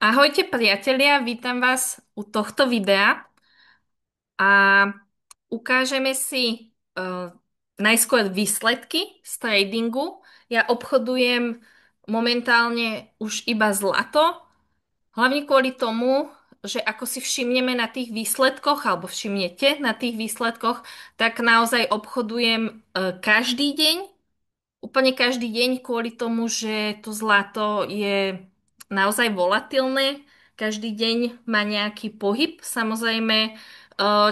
Ahojte priatelia, vítam vás u tohto videa a ukážeme si najskôr výsledky z tradingu. Ja obchodujem momentálne už iba zlato, hlavne kvôli tomu, že ako si všimneme na tých výsledkoch, alebo všimnete na tých výsledkoch, tak naozaj obchodujem každý deň. Úplne každý deň kvôli tomu, že to zlato je naozaj volatilné. Každý deň má nejaký pohyb. Samozrejme,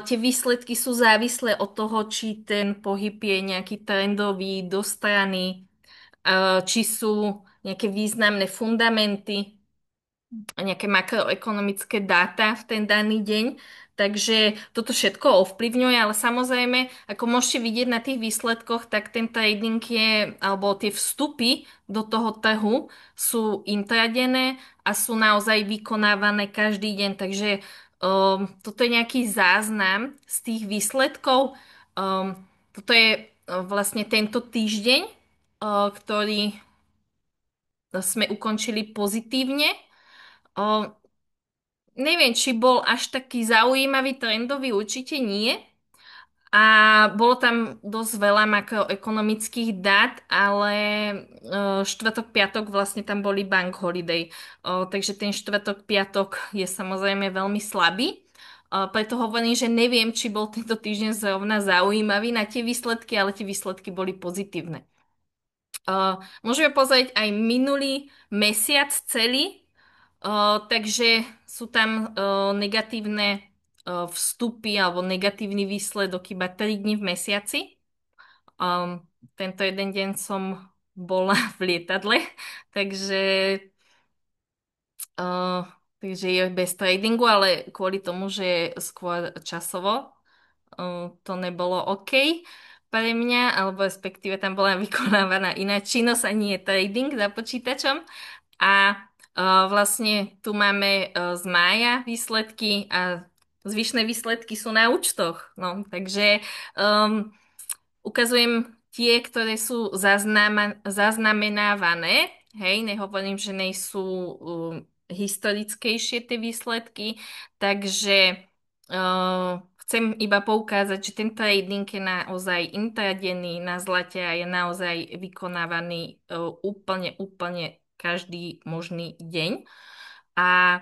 tie výsledky sú závislé od toho, či ten pohyb je nejaký trendový, do strany, či sú nejaké významné fundamenty nejaké makroekonomické dáta v ten daný deň. Takže toto všetko ovplyvňuje, ale samozrejme, ako môžete vidieť na tých výsledkoch, tak ten trading je, alebo tie vstupy do toho trhu sú intradené a sú naozaj vykonávané každý deň. Takže toto je nejaký záznam z tých výsledkov. Toto je vlastne tento týždeň, ktorý sme ukončili pozitívne. O, Neviem, či bol až taký zaujímavý, trendový, určite nie. A bolo tam dosť veľa makroekonomických dát, ale štvrtok, piatok vlastne tam boli bank holiday. Takže ten štvrtok, piatok je samozrejme veľmi slabý. Preto hovorím, že neviem, či bol tento týždeň zrovna zaujímavý na tie výsledky, ale tie výsledky boli pozitívne. Môžeme pozrieť aj minulý mesiac celý. Takže sú tam negatívne vstupy alebo negatívny výsledok iba 3 dni v mesiaci. Tento jeden deň som bola v lietadle, takže, uh, takže je bez tradingu, ale kvôli tomu, že skôr časovo to nebolo OK pre mňa, alebo respektíve tam bola vykonávaná iná činnosť a nie trading za počítačom. A vlastne tu máme z mája výsledky a zvyšné výsledky sú na účtoch. No, takže ukazujem tie, ktoré sú zaznamenávané. Hej, nehovorím, že nejsú historickejšie tie výsledky, takže chcem iba poukázať, že ten trading je naozaj intradenný na zlate a je naozaj vykonávaný úplne každý možný deň. A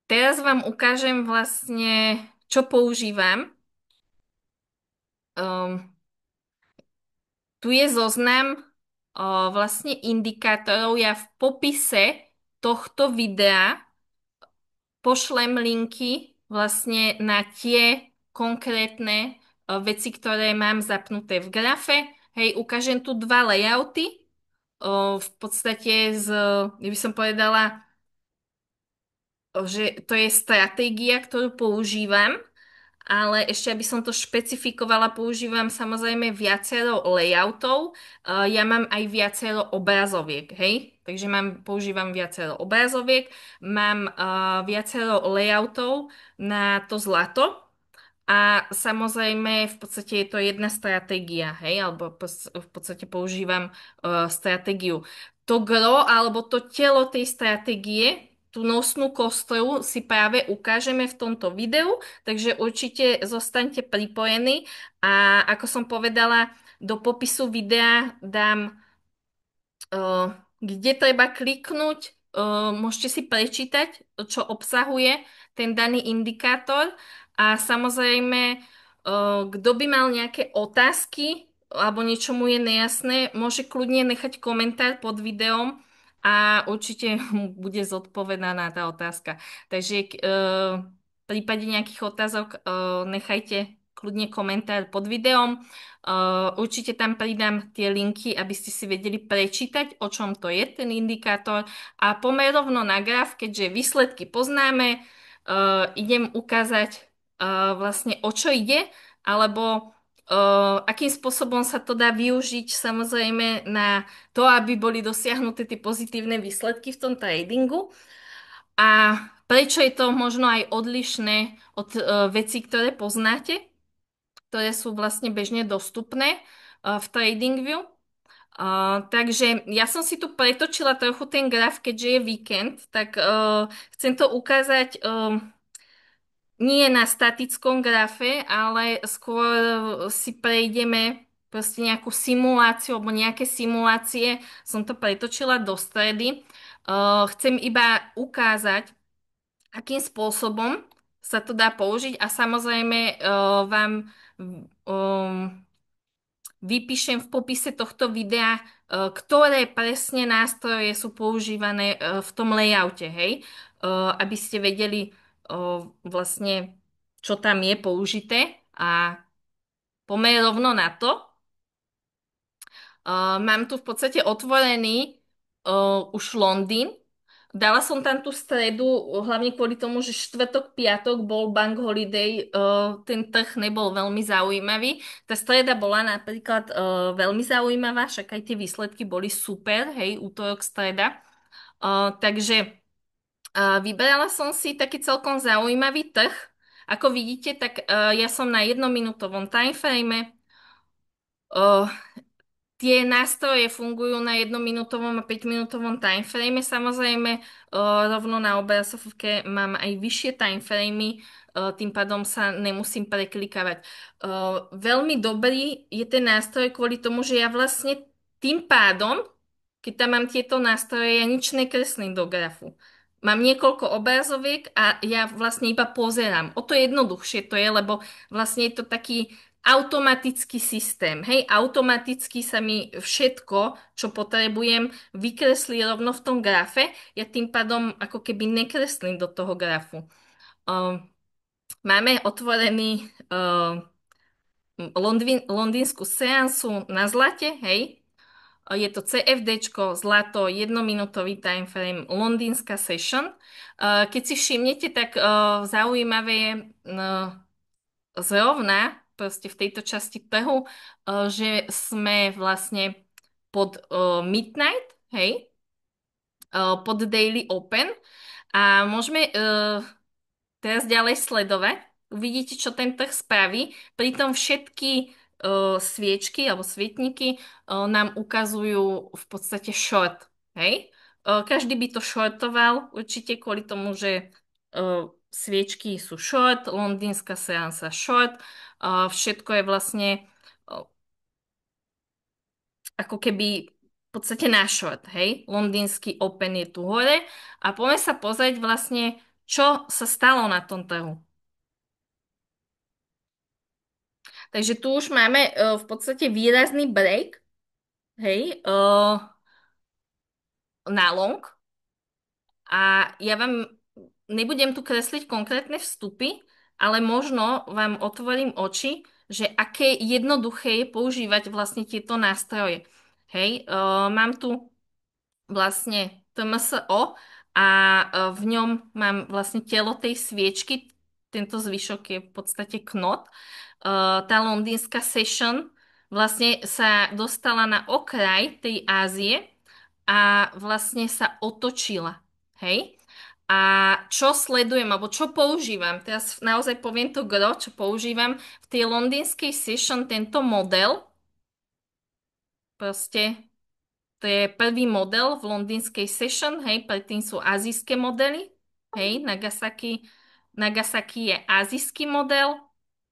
teraz vám ukážem vlastne, čo používam. Um, Tu je zoznam vlastne indikátorov. Ja v popise tohto videa pošlem linky vlastne na tie konkrétne veci, ktoré mám zapnuté v grafe. Hej, ukážem tu dva layouty. V podstate ja by som povedala, že to je stratégia, ktorú používam. Ale ešte, aby som to špecifikovala, používam samozrejme viacero layoutov. Ja mám aj viacero obrazoviek, hej? Takže používam viacero obrazoviek, mám viacero layoutov na to zlato. A samozrejme, v podstate je to jedna stratégia, hej, alebo v podstate používam stratégiu. To gro, alebo to telo tej stratégie, tú nosnú kostru si práve ukážeme v tomto videu, takže určite zostaňte pripojení a ako som povedala, do popisu videa dám eh, kde treba kliknúť, môžete si prečítať, čo obsahuje ten daný indikátor a samozrejme, kto by mal nejaké otázky alebo niečo mu je nejasné, môže kľudne nechať komentár pod videom a určite mu bude zodpovedaná tá otázka. Takže v prípade nejakých otázok nechajte kľudne komentár pod videom. Určite tam pridám tie linky, aby ste si vedeli prečítať, o čom to je ten indikátor. A pomer rovno na graf, keďže výsledky poznáme, idem ukázať vlastne o čo ide, alebo akým spôsobom sa to dá využiť samozrejme na to, aby boli dosiahnuté tie pozitívne výsledky v tom tradingu. A prečo je to možno aj odlišné od vecí, ktoré poznáte, ktoré sú vlastne bežne dostupné v TradingView. Takže ja som si tu pretočila trochu ten graf, keďže je víkend, tak chcem to ukázať nie na statickom grafe, ale skôr si prejdeme proste nejakú simuláciu alebo nejaké simulácie. Som to pretočila do stredy. Chcem iba ukázať, akým spôsobom sa to dá použiť a samozrejme vám vypíšem v popise tohto videa, ktoré presne nástroje sú používané v tom layoute, hej? Aby ste vedeli vlastne, čo tam je použité a poďme rovno na to. Mám tu v podstate otvorený už Londýn. Dala som tam tú stredu, hlavne kvôli tomu, že štvrtok, piatok bol bank holiday, ten trh nebol veľmi zaujímavý. Tá streda bola napríklad veľmi zaujímavá, však aj tie výsledky boli super, hej, útorok, streda. Takže vybrala som si taký celkom zaujímavý trh. Ako vidíte, tak ja som na jednominútovom timeframe. Tie nástroje fungujú na jednominútovom a 5-minútovom timeframe. Samozrejme, rovno na obrazovke mám aj vyššie timeframey, tým pádom sa nemusím preklikávať. Veľmi dobrý je ten nástroj kvôli tomu, že ja vlastne tým pádom, keď tam mám tieto nástroje, ja nič nekreslím do grafu. Mám niekoľko obrazoviek a ja vlastne iba pozerám. O to jednoduchšie to je, lebo vlastne je to taký automatický systém. Hej, automaticky sa mi všetko, čo potrebujem, vykreslí rovno v tom grafe. Ja tým pádom ako keby nekreslím do toho grafu. Um, Máme otvorený londýnsku seansu na zlate, hej. Je to CFDčko, zlato, jednominútový timeframe, londýnska session. Keď si všimnete, tak zaujímavé je zrovna proste v tejto časti trhu, že sme vlastne pod midnight, hej, pod daily open a môžeme teraz ďalej sledovať. Uvidíte, čo ten trh spraví. Pritom všetky sviečky alebo svietniky nám ukazujú v podstate short. Hej? Každý by to shortoval, určite kvôli tomu, že sviečky sú short, londýnska seansa short, všetko je vlastne ako keby v podstate na short, hej? Londýnsky open je tu hore a poďme sa pozrieť vlastne, čo sa stalo na tom trhu. Takže tu už máme v podstate výrazný break, hej, na long. A ja vám nebudem tu kresliť konkrétne vstupy, ale možno vám otvorím oči, že aké jednoduché je používať vlastne tieto nástroje. Hej, mám tu vlastne TMSO a v ňom mám vlastne telo tej sviečky. Tento zvyšok je v podstate knot. Tá londýnska session vlastne sa dostala na okraj tej Ázie a vlastne sa otočila. Hej? A čo sledujem, alebo čo používam, teraz naozaj poviem to gro, čo používam v tej londýnskej session, tento model, proste to je prvý model v londýnskej session, hej, predtým sú azijské modely, hej, Nagasaki je azijský model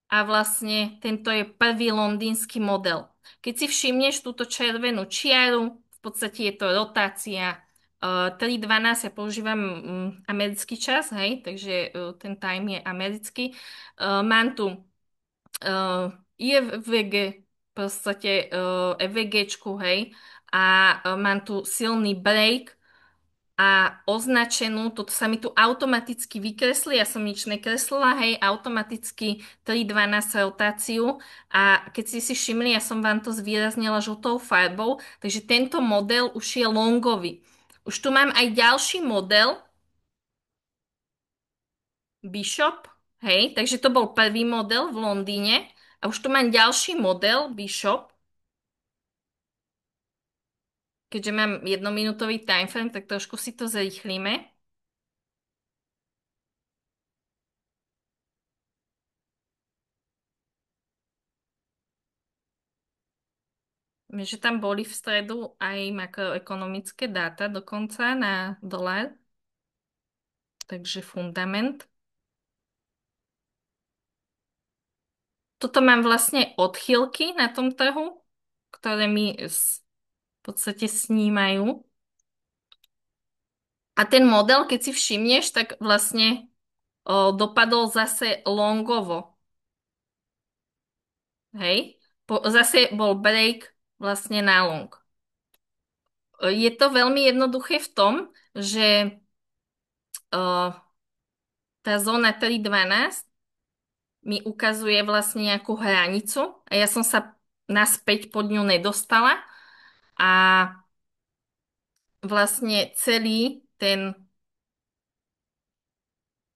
a vlastne tento je prvý londýnsky model. Keď si všimneš túto červenú čiaru, v podstate je to rotácia 3:12, ja používam americký čas, hej, takže ten time je americký. Mám tu IFVG, v podstate EVGčku, hej, a mám tu silný break a označenú, toto sa mi tu automaticky vykreslí, ja som nič nekreslila, hej, automaticky 3:12 rotáciu a keď ste si všimli, ja som vám to zvýraznila žltou farbou, takže tento model už je longový. Už tu mám aj ďalší model, Bishop, hej, takže to bol prvý model v Londýne a už tu mám ďalší model, Bishop, keďže mám jednominútový timeframe, tak trošku si to zrýchlíme. že tam boli v stredu aj makroekonomické dáta dokonca na dolár, takže fundament. Toto mám vlastne odchýlky na tom trhu, ktoré mi v podstate snímajú. A ten model, keď si všimneš, tak vlastne dopadol zase longovo. Hej? Zase bol break vlastne na long. Je to veľmi jednoduché v tom, že uh, tá zóna 3.12 mi ukazuje vlastne nejakú hranicu a ja som sa naspäť pod ňu nedostala a vlastne celý ten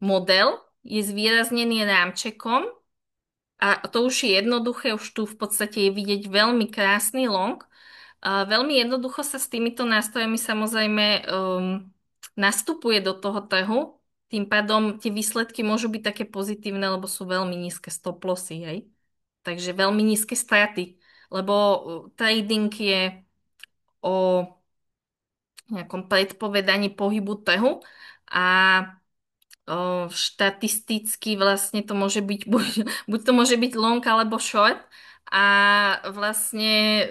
model je zvýraznený rámčekom a to už je jednoduché, už tu v podstate je vidieť veľmi krásny long. A veľmi jednoducho sa s týmito nástrojmi samozrejme nastupuje do toho trhu, tým pádom tie výsledky môžu byť také pozitívne, lebo sú veľmi nízke stop lossy, hej. Takže veľmi nízke straty, lebo trading je o nejakom predpovedaní pohybu trhu a štatisticky vlastne to môže byť, buď to môže byť long alebo short a vlastne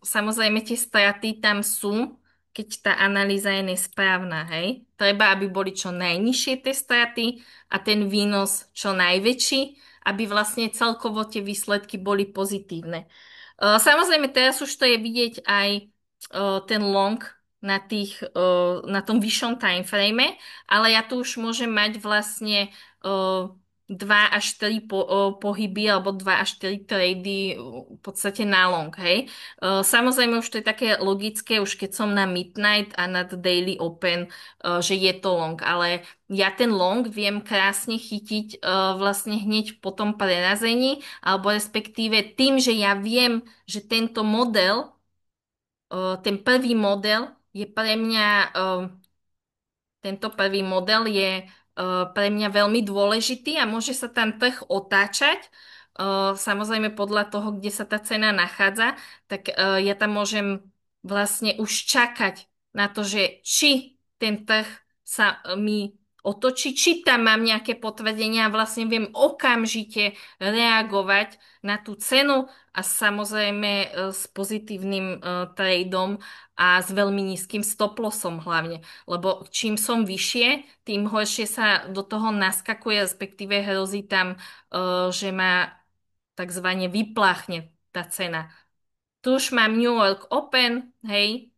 samozrejme tie straty tam sú, keď tá analýza je nesprávna, hej. Treba, aby boli čo najnižšie tie straty a ten výnos čo najväčší, aby vlastne celkovo tie výsledky boli pozitívne. Samozrejme, teraz už to je vidieť aj ten long na tom vyššom timeframe, ale ja tu už môžem mať vlastne 2 až 4 pohyby alebo 2 až 4 trady v podstate na long, hej. Samozrejme už to je také logické, už keď som na midnight a nad daily open, že je to long, ale ja ten long viem krásne chytiť vlastne hneď po tom prerazení, alebo respektíve tým, že ja viem, že tento model, ten prvý model je pre mňa tento prvý model je pre mňa veľmi dôležitý a môže sa tam trh otáčať. Samozrejme podľa toho, kde sa tá cena nachádza, tak ja tam môžem vlastne už čakať na to, že či ten trh sa mi otočí, či tam mám nejaké potvrdenia a vlastne viem okamžite reagovať na tú cenu a samozrejme s pozitívnym tradeom a s veľmi nízkym stop lossom hlavne. Lebo čím som vyššie, tým horšie sa do toho naskakuje, respektíve hrozí tam, že ma takzvané vypláchne tá cena. Tu už mám New York Open, hej.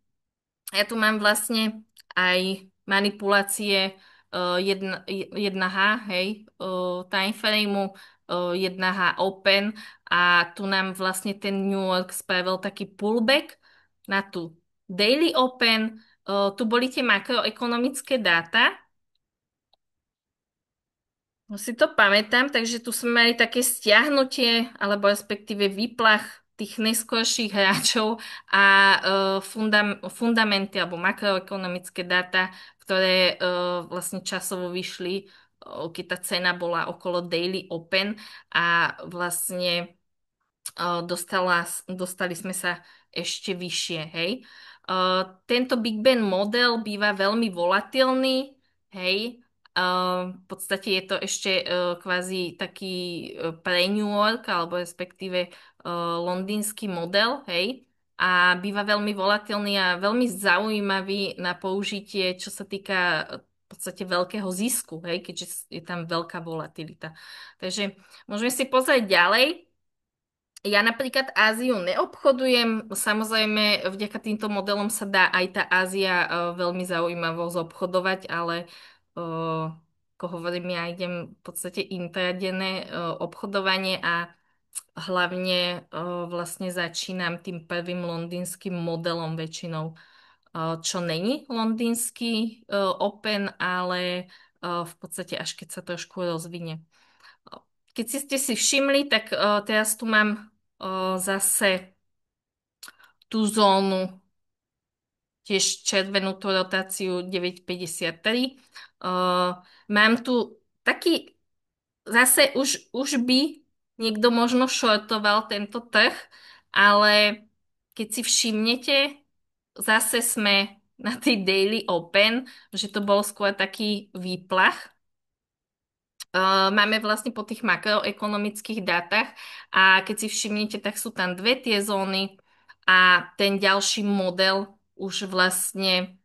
Ja tu mám vlastne aj manipulácie 1H, hej, timeframeu 1H Open a tu nám vlastne ten New York spravil taký pullback na tú Daily Open. Tu boli tie makroekonomické dáta. No si to pamätám, takže tu sme mali také stiahnutie, alebo respektíve výplach tých neskorších hráčov a fundamenty alebo makroekonomické dáta, ktoré vlastne časovo vyšli, keď tá cena bola okolo Daily Open a vlastne dostali sme sa ešte vyššie, hej. Tento Big Ben model býva veľmi volatilný, hej. V podstate je to ešte kvázi taký pre-New York, alebo respektíve londýnsky model, hej. A býva veľmi volatilný a veľmi zaujímavý na použitie, čo sa týka v podstate veľkého zisku, hej, keďže je tam veľká volatilita. Takže môžeme si pozrieť ďalej. Ja napríklad Áziu neobchodujem, samozrejme vďaka týmto modelom sa dá aj tá Ázia veľmi zaujímavo zobchodovať, ale ako hovorím, ja idem v podstate intradenné obchodovanie a hlavne vlastne začínam tým prvým londýnskym modelom väčšinou, čo není londýnsky Open, ale v podstate až keď sa trošku rozvinie. Keď ste si všimli, tak teraz tu mám zase tú zónu, tiež červenú tú rotáciu 9,53. Mám tu taký, zase už by niekto možno shortoval tento trh, ale keď si všimnete, zase sme na tej Daily Open, že to bol skôr taký výplach. Máme vlastne po tých makroekonomických dátach a keď si všimnete, tak sú tam dve tie zóny a ten ďalší model už vlastne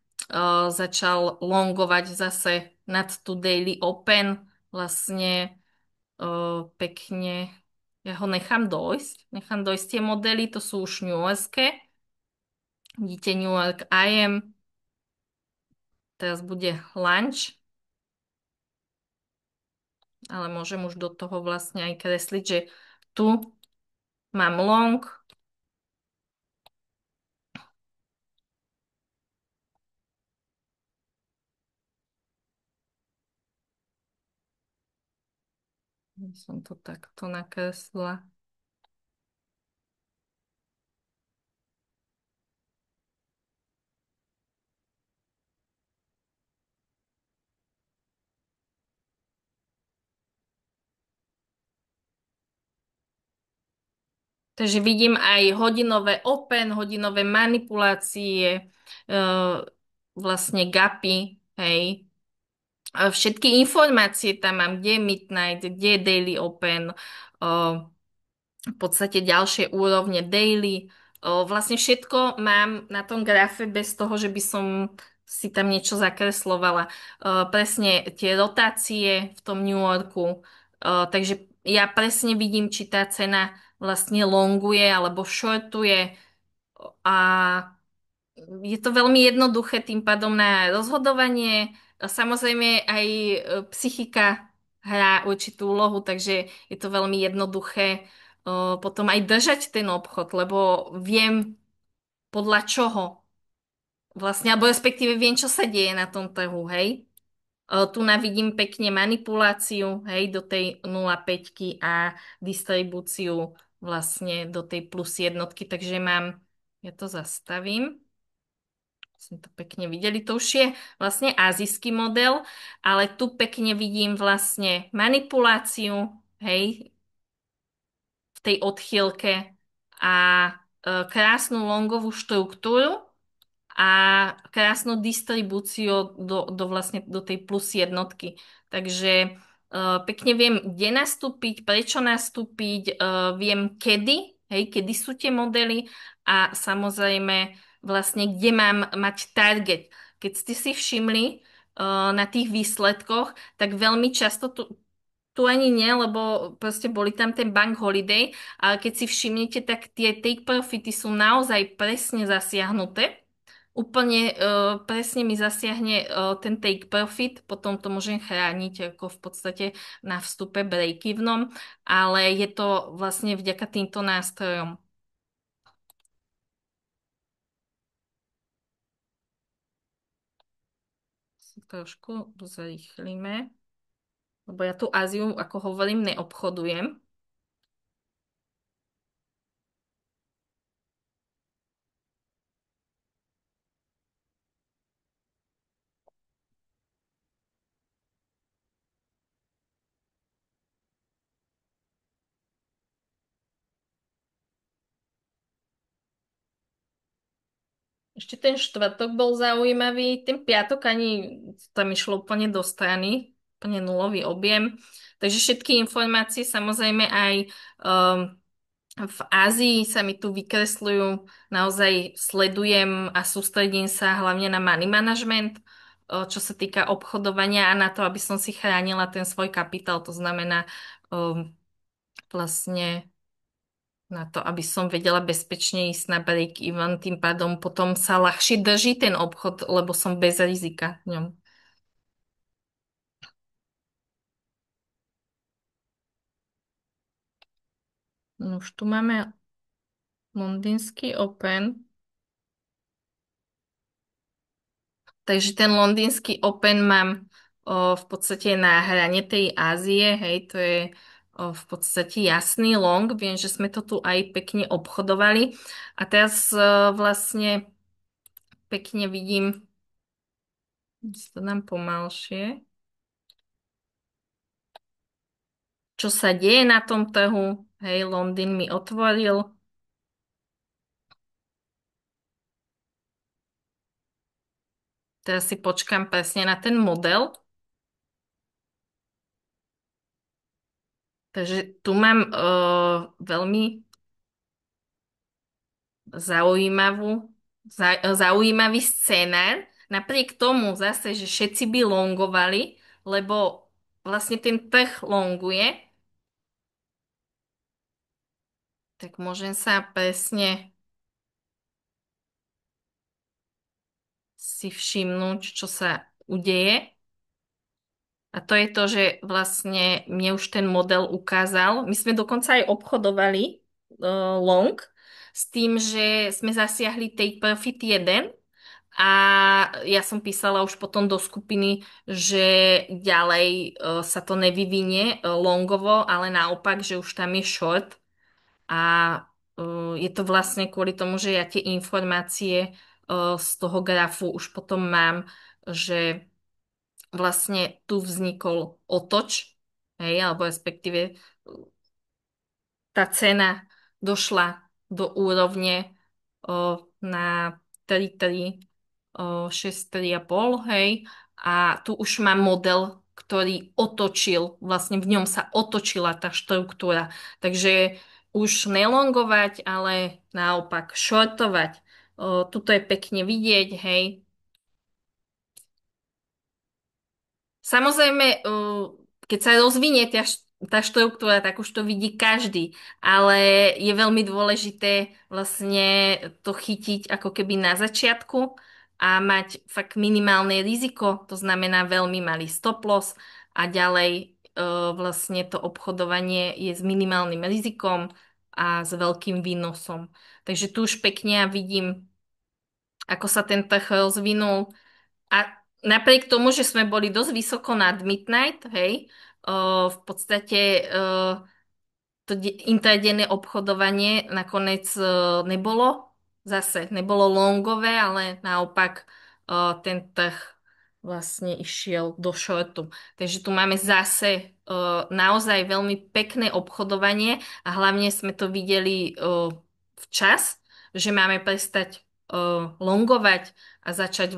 začal longovať zase nad tú Daily Open. Vlastne pekne, ja ho nechám dojsť tie modely, to sú už New Yorkské. Vidíte New York IM, teraz bude lunch, ale môžem už do toho vlastne aj kresliť, že tu mám long, som to takto nakreslila. Takže vidím aj hodinové open, hodinové manipulácie, vlastne gapy, hej. A všetky informácie tam mám, kde je midnight, kde je daily open, v podstate ďalšie úrovne daily. Vlastne všetko mám na tom grafe bez toho, že by som si tam niečo zakreslovala. Presne tie rotácie v tom New Yorku. Takže ja presne vidím, či tá cena vlastne longuje alebo shortuje. A je to veľmi jednoduché tým pádom na rozhodovanie. Samozrejme aj psychika hrá určitú úlohu, takže je to veľmi jednoduché potom aj držať ten obchod, lebo viem podľa čoho vlastne, alebo respektíve viem, čo sa deje na tom trhu, hej. Tu navidím pekne manipuláciu, hej, do tej 0,5 a distribúciu vlastne do tej plus jednotky, takže mám, ja to zastavím. Sme to pekne videli. To už je vlastne azijský model, ale tu pekne vidím vlastne manipuláciu, hej, v tej odchýlke a krásnu longovú štruktúru a krásnu distribúciu vlastne do tej plus jednotky. Takže pekne viem, kde nastúpiť, prečo nastúpiť, viem kedy, hej, kedy sú tie modely a samozrejme vlastne kde mám mať target. Keď ste si všimli na tých výsledkoch, tak veľmi často tu ani nie, lebo proste boli tam ten bank holiday, ale keď si všimnete, tak tie take profity sú naozaj presne zasiahnuté. Úplne presne mi zasiahne ten take profit, potom to môžem chrániť ako v podstate na vstupe break-evenom, ale je to vlastne vďaka týmto nástrojom. Si trošku zrýchlime, lebo ja tu Áziu, ako hovorím, neobchodujem. Ešte ten štvrtok bol zaujímavý, ten piatok ani tam išlo úplne do strany, úplne nulový objem. Takže všetky informácie samozrejme aj v Ázii sa mi tu vykresľujú. Naozaj sledujem a sústredím sa hlavne na money management, čo sa týka obchodovania a na to, aby som si chránila ten svoj kapitál. To znamená vlastne na to, aby som vedela bezpečne ísť na break-even, tým pádom potom sa ľahšie drží ten obchod, lebo som bez rizika v ňom. No už tu máme londýnsky Open, takže ten londýnsky Open mám v podstate na hrane tej Ázie, hej, to je v podstate jasný long, viem, že sme to tu aj pekne obchodovali a teraz vlastne pekne vidím, si to dám pomalšie, čo sa deje na tom trhu. Hej, Londýn mi otvoril. Teraz si počkám presne na ten model. Takže tu mám veľmi zaujímavý scénar. Napriek tomu zase, že všetci by longovali, lebo vlastne ten trh longuje, tak môžem sa presne si všimnúť, čo sa udeje. A to je to, že vlastne mne už ten model ukázal. My sme dokonca aj obchodovali long s tým, že sme zasiahli take profit 1 a ja som písala už potom do skupiny, že ďalej sa to nevyvinie longovo, ale naopak, že už tam je short a je to vlastne kvôli tomu, že ja tie informácie z toho grafu už potom mám, že vlastne tu vznikol otoč, hej, alebo respektíve tá cena došla do úrovne na 3,3, 6,3,5, hej, a tu už mám model, ktorý otočil, vlastne v ňom sa otočila tá štruktúra. Takže už nelongovať, ale naopak shortovať. Tuto je pekne vidieť, hej. Samozrejme, keď sa rozvinie tá štruktúra, tak už to vidí každý, ale je veľmi dôležité vlastne to chytiť ako keby na začiatku a mať fakt minimálne riziko, to znamená veľmi malý stop loss a ďalej vlastne to obchodovanie je s minimálnym rizikom a s veľkým výnosom. Takže tu už pekne ja vidím, ako sa ten trh rozvinul a napriek tomu, že sme boli dosť vysoko nad midnight, hej, v podstate to intradenné obchodovanie nakoniec nebolo longové, ale naopak ten trh vlastne išiel do shortu. Takže tu máme zase naozaj veľmi pekné obchodovanie a hlavne sme to videli včas, že máme prestať longovať a začať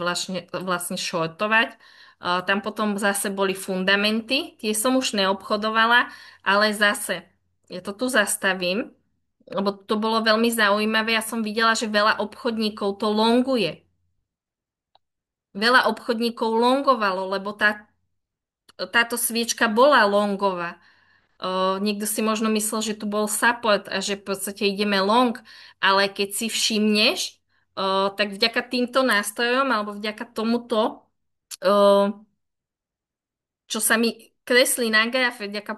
vlastne shortovať. Tam potom zase boli fundamenty, tie som už neobchodovala, ale zase ja to tu zastavím, lebo to bolo veľmi zaujímavé. Ja som videla, že veľa obchodníkov to longuje. Veľa obchodníkov longovalo, lebo táto sviečka bola longová. Niekto si možno myslel, že tu bol support a že v podstate ideme long, ale keď si všimneš, tak vďaka týmto nástrojom alebo vďaka tomuto čo sa mi kreslí na grafe vďaka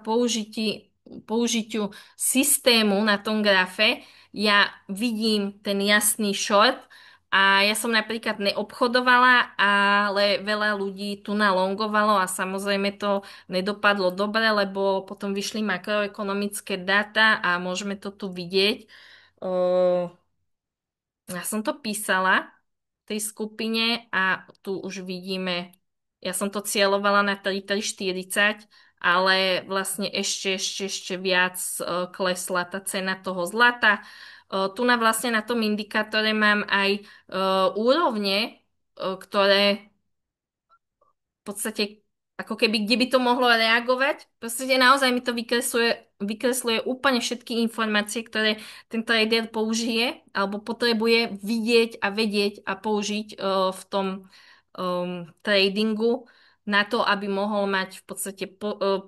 použitiu systému na tom grafe, ja vidím ten jasný short a ja som napríklad neobchodovala, ale veľa ľudí tu nalongovalo a samozrejme to nedopadlo dobre, lebo potom vyšli makroekonomické dáta a môžeme to tu vidieť. Ja som to písala v tej skupine a tu už vidíme, ja som to cieľovala na 33,40, ale vlastne ešte viac klesla tá cena toho zlata. Tu vlastne na tom indikátore mám aj úrovne, ktoré v podstate ako keby, kde by to mohlo reagovať. V podstate naozaj mi to vykresluje úplne všetky informácie, ktoré ten trader použije alebo potrebuje vidieť a vedieť a použiť v tom tradingu na to, aby mohol mať v podstate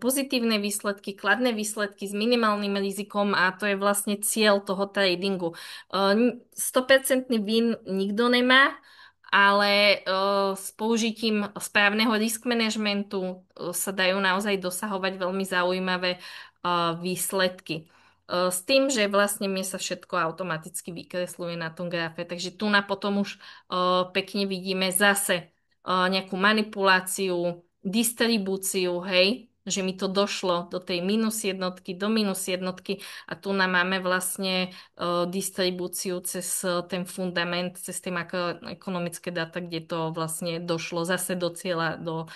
pozitívne výsledky, kladné výsledky s minimálnym rizikom a to je vlastne cieľ toho tradingu. 100% win nikto nemá, ale s použitím správneho risk managementu sa dajú naozaj dosahovať veľmi zaujímavé výsledky. S tým, že vlastne mne sa všetko automaticky vykresluje na tom grafe. Takže tu na potom už pekne vidíme zase nejakú manipuláciu, distribúciu, hej, že mi to došlo do tej minus jednotky, do minus jednotky a tu nám máme vlastne distribúciu cez ten fundament, cez tie makroekonomické dáta, kde to vlastne došlo zase do cieľa do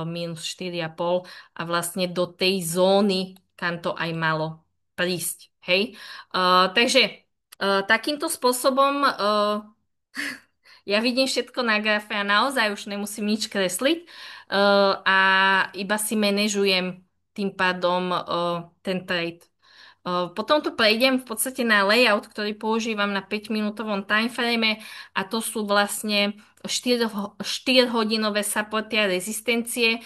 minus 4,5 a vlastne do tej zóny, kam to aj malo prísť. Hej? Takže takýmto spôsobom Ja vidím všetko na grafe a naozaj už nemusím nič kresliť a iba si manažujem tým pádom ten trade. Potom tu prejdem v podstate na layout, ktorý používam na 5-minútovom timeframe a to sú vlastne 4-hodinové supporty a rezistencie.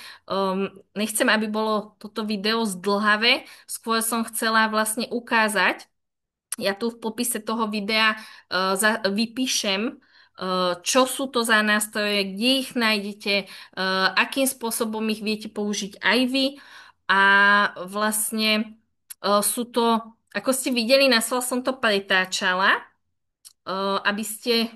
Nechcem, aby bolo toto video zdlhavé, skôr som chcela vlastne ukázať, ja tu v popise toho videa vypíšem, čo sú to za nástroje, kde ich nájdete, akým spôsobom ich viete použiť aj vy. A vlastne sú to, ako ste videli, na svoj som to pretáčala, aby ste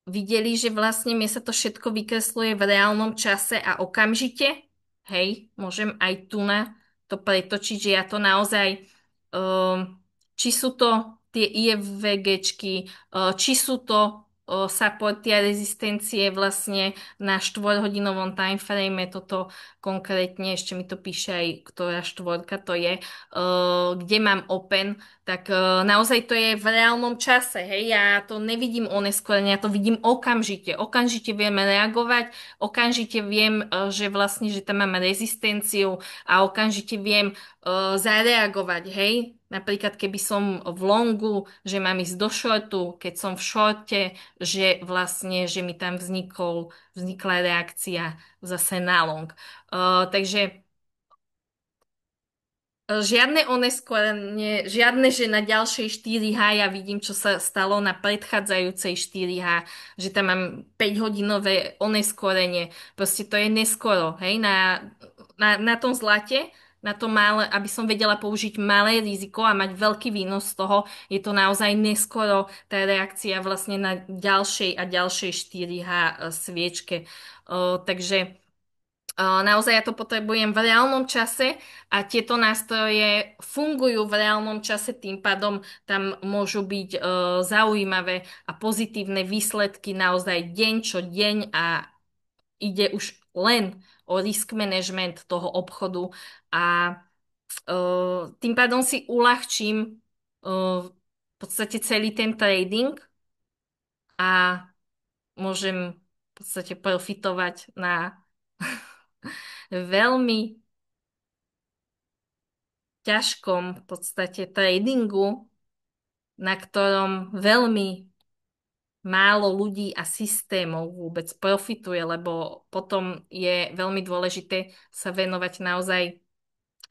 videli, že vlastne mi sa to všetko vykresluje v reálnom čase a okamžite. Hej, môžem aj tu na to pretočiť, že ja to naozaj, um, či sú to tie IFVGčky, či sú to supporty a rezistencie vlastne na 4-hodinovom timeframe, toto konkrétne, ešte mi to píše aj, ktorá štvorka to je, kde mám open, tak naozaj to je v reálnom čase, hej, ja to nevidím oneskorene, ja to vidím okamžite, okamžite viem reagovať, okamžite viem, že vlastne, že tam mám rezistenciu a okamžite viem zareagovať, hej, napríklad keby som v longu, že mám ísť do shortu, keď som v shorte, že vlastne, že mi tam vznikla reakcia zase na long. Takže žiadne oneskorenie, žiadne, že na ďalšej 4H ja vidím, čo sa stalo na predchádzajúcej 4H, že tam mám 5-hodinové oneskorenie. Proste to je neskoro, hej, na tom zlate, na to malé, aby som vedela použiť malé riziko a mať veľký výnos z toho, je to naozaj neskoro tá reakcia vlastne na ďalšej a ďalšej 4H sviečke. Takže naozaj ja to potrebujem v reálnom čase a tieto nástroje fungujú v reálnom čase, tým pádom tam môžu byť zaujímavé a pozitívne výsledky naozaj deň čo deň a ide už len o risk management toho obchodu a tým pádom si uľahčím v podstate celý ten trading a môžem v podstate profitovať na veľmi ťažkom v podstate tradingu, na ktorom veľmi málo ľudí a systémov vôbec profituje, lebo potom je veľmi dôležité sa venovať naozaj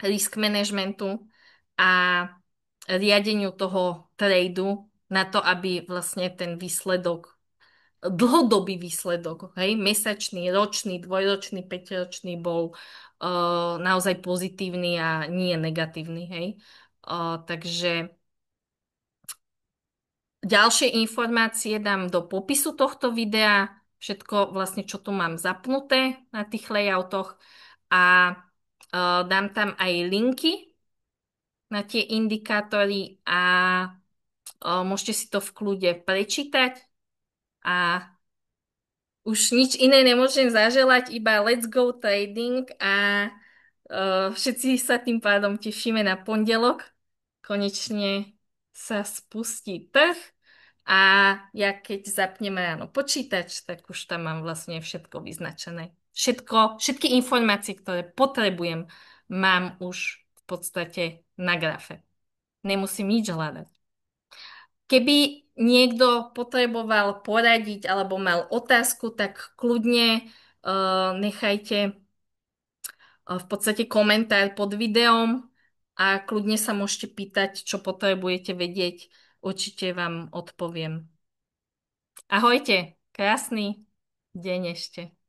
risk managementu a riadeniu toho tradu na to, aby vlastne ten výsledok, dlhodobý výsledok, hej, mesačný, ročný, dvojročný, päťročný bol naozaj pozitívny a nie negatívny, hej. Takže ďalšie informácie dám do popisu tohto videa, všetko vlastne, čo tu mám zapnuté na tých layoutoch a dám tam aj linky na tie indikátory a môžete si to v kľude prečítať a už nič iné nemôžem zaželať, iba let's go trading a všetci sa tým pádom tešíme na pondelok. Konečne sa spustí trh a ja keď zapnem ráno počítač, tak už tam mám vlastne všetko vyznačené. Všetky informácie, ktoré potrebujem, mám už v podstate na grafe. Nemusím nič hľadať. Keby niekto potreboval poradiť alebo mal otázku, tak kľudne nechajte v podstate komentár pod videom a kľudne sa môžete pýtať, čo potrebujete vedieť. Určite vám odpoviem. Ahojte, krásny deň ešte.